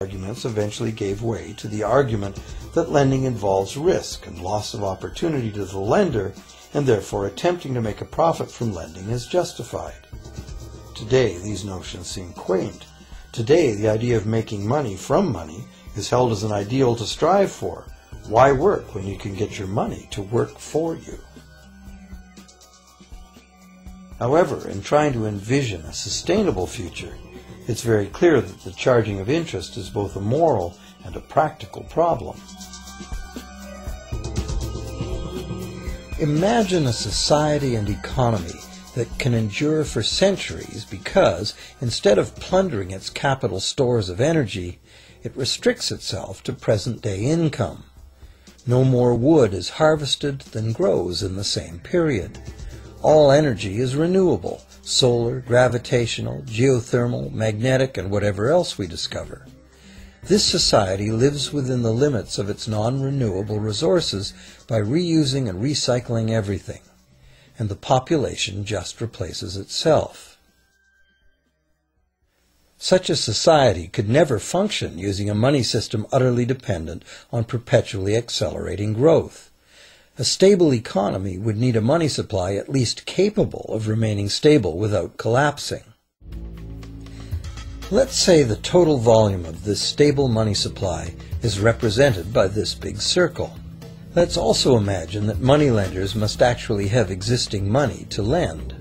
arguments eventually gave way to the argument that lending involves risk and loss of opportunity to the lender, and therefore attempting to make a profit from lending is justified. Today, these notions seem quaint. Today, the idea of making money from money is held as an ideal to strive for. Why work when you can get your money to work for you? However, in trying to envision a sustainable future, it's very clear that the charging of interest is both a moral and a practical problem. Imagine a society and economy that can endure for centuries because, instead of plundering its capital stores of energy, it restricts itself to present-day income. No more wood is harvested than grows in the same period. All energy is renewable: solar, gravitational, geothermal, magnetic, and whatever else we discover. This society lives within the limits of its non-renewable resources by reusing and recycling everything, and the population just replaces itself. Such a society could never function using a money system utterly dependent on perpetually accelerating growth. A stable economy would need a money supply at least capable of remaining stable without collapsing. Let's say the total volume of this stable money supply is represented by this big circle. Let's also imagine that moneylenders must actually have existing money to lend.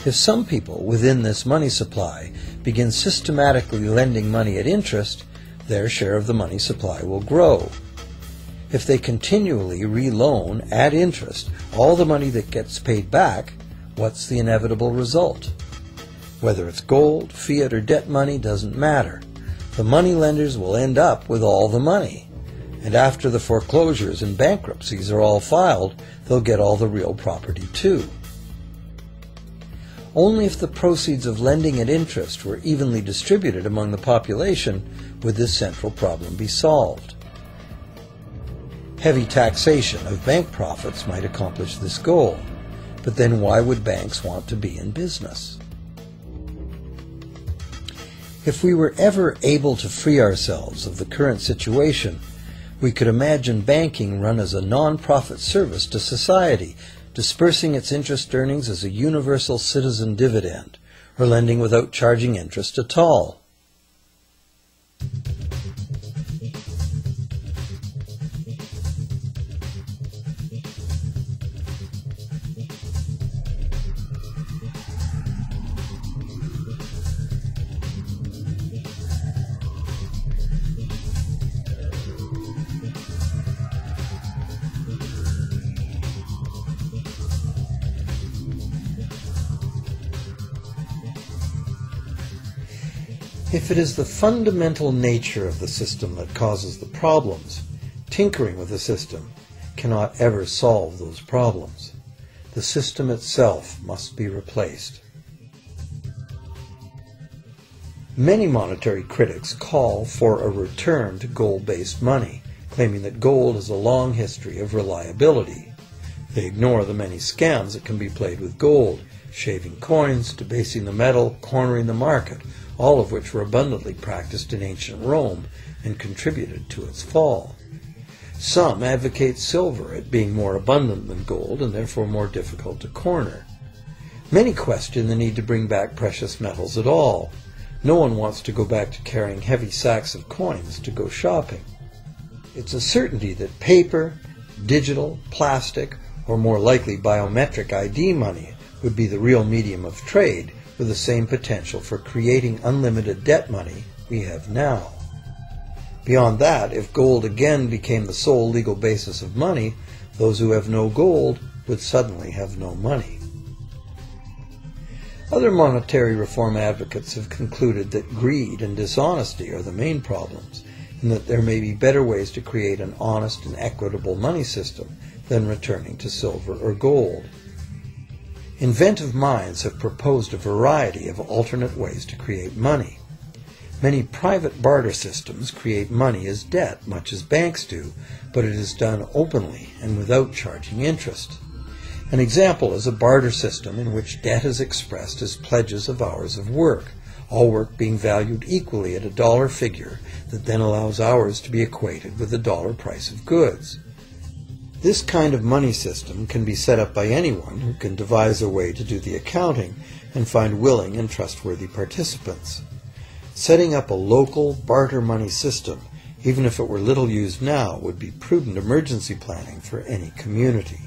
If some people within this money supply begin systematically lending money at interest, their share of the money supply will grow. If they continually re-loan at interest all the money that gets paid back, what's the inevitable result? Whether it's gold, fiat, or debt money doesn't matter. The moneylenders will end up with all the money. And after the foreclosures and bankruptcies are all filed, they'll get all the real property too. Only if the proceeds of lending at interest were evenly distributed among the population would this central problem be solved. Heavy taxation of bank profits might accomplish this goal, but then why would banks want to be in business? If we were ever able to free ourselves of the current situation, we could imagine banking run as a non-profit service to society, dispersing its interest earnings as a universal citizen dividend, or lending without charging interest at all. If it is the fundamental nature of the system that causes the problems, tinkering with the system cannot ever solve those problems. The system itself must be replaced. Many monetary critics call for a return to gold-based money, claiming that gold has a long history of reliability. They ignore the many scams that can be played with gold: shaving coins, debasing the metal, cornering the market, all of which were abundantly practiced in ancient Rome and contributed to its fall. Some advocate silver, it being more abundant than gold and therefore more difficult to corner. Many question the need to bring back precious metals at all. No one wants to go back to carrying heavy sacks of coins to go shopping. It's a certainty that paper, digital, plastic, or more likely biometric ID money would be the real medium of trade, with the same potential for creating unlimited debt money we have now. Beyond that, if gold again became the sole legal basis of money, those who have no gold would suddenly have no money. Other monetary reform advocates have concluded that greed and dishonesty are the main problems, and that there may be better ways to create an honest and equitable money system than returning to silver or gold. Inventive minds have proposed a variety of alternate ways to create money. Many private barter systems create money as debt, much as banks do, but it is done openly and without charging interest. An example is a barter system in which debt is expressed as pledges of hours of work, all work being valued equally at a dollar figure that then allows ours to be equated with the dollar price of goods. This kind of money system can be set up by anyone who can devise a way to do the accounting and find willing and trustworthy participants. Setting up a local barter money system, even if it were little used now, would be prudent emergency planning for any community.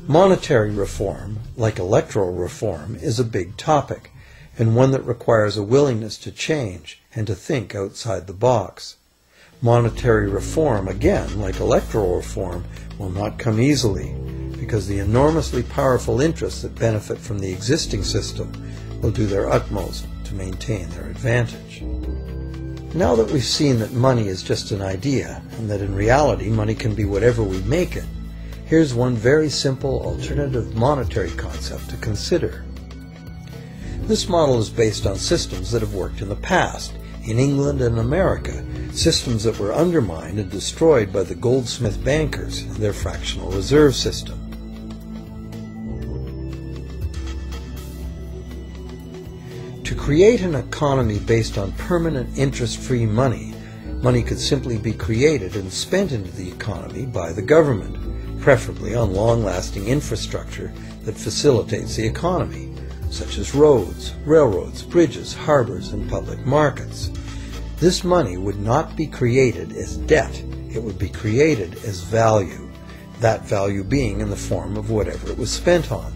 Monetary reform, like electoral reform, is a big topic, and one that requires a willingness to change and to think outside the box. Monetary reform, again, like electoral reform, will not come easily, because the enormously powerful interests that benefit from the existing system will do their utmost to maintain their advantage. Now that we've seen that money is just an idea, and that in reality money can be whatever we make it, here's one very simple alternative monetary concept to consider. This model is based on systems that have worked in the past, in England and America, systems that were undermined and destroyed by the Goldsmith bankers and their fractional reserve system. To create an economy based on permanent interest-free money, money could simply be created and spent into the economy by the government, preferably on long-lasting infrastructure that facilitates the economy, such as roads, railroads, bridges, harbors, and public markets. This money would not be created as debt, it would be created as value, that value being in the form of whatever it was spent on.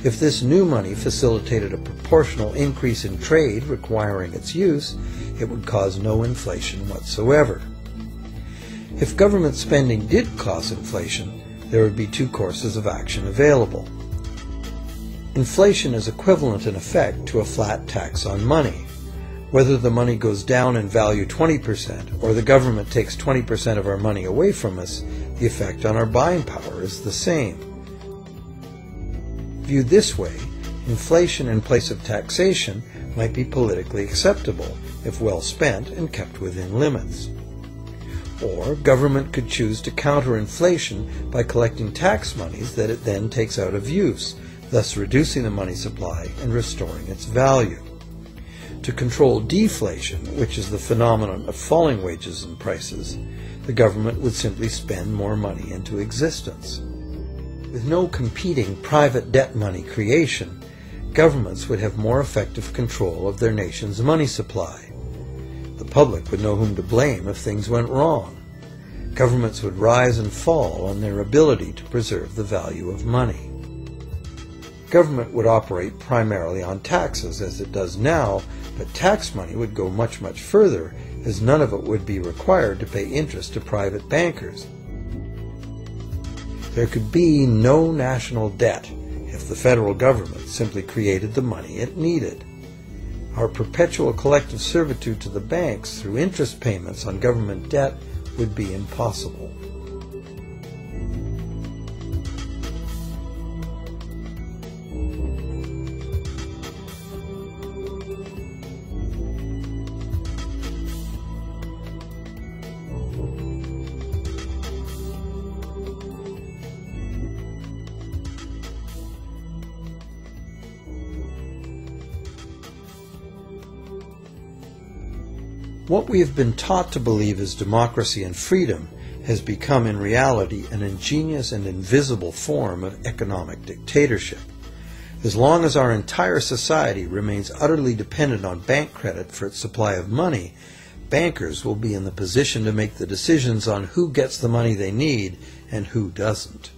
If this new money facilitated a proportional increase in trade requiring its use, it would cause no inflation whatsoever. If government spending did cause inflation, there would be two courses of action available. Inflation is equivalent in effect to a flat tax on money. Whether the money goes down in value 20% or the government takes 20% of our money away from us, the effect on our buying power is the same. Viewed this way, inflation in place of taxation might be politically acceptable if well spent and kept within limits. Or government could choose to counter inflation by collecting tax monies that it then takes out of use, thus reducing the money supply and restoring its value. To control deflation, which is the phenomenon of falling wages and prices, the government would simply spend more money into existence. With no competing private debt money creation, governments would have more effective control of their nation's money supply. The public would know whom to blame if things went wrong. Governments would rise and fall on their ability to preserve the value of money. Government would operate primarily on taxes, as it does now, but tax money would go much, much further, as none of it would be required to pay interest to private bankers. There could be no national debt if the federal government simply created the money it needed. Our perpetual collective servitude to the banks through interest payments on government debt would be impossible. What we have been taught to believe as democracy and freedom has become in reality an ingenious and invisible form of economic dictatorship. As long as our entire society remains utterly dependent on bank credit for its supply of money, bankers will be in the position to make the decisions on who gets the money they need and who doesn't.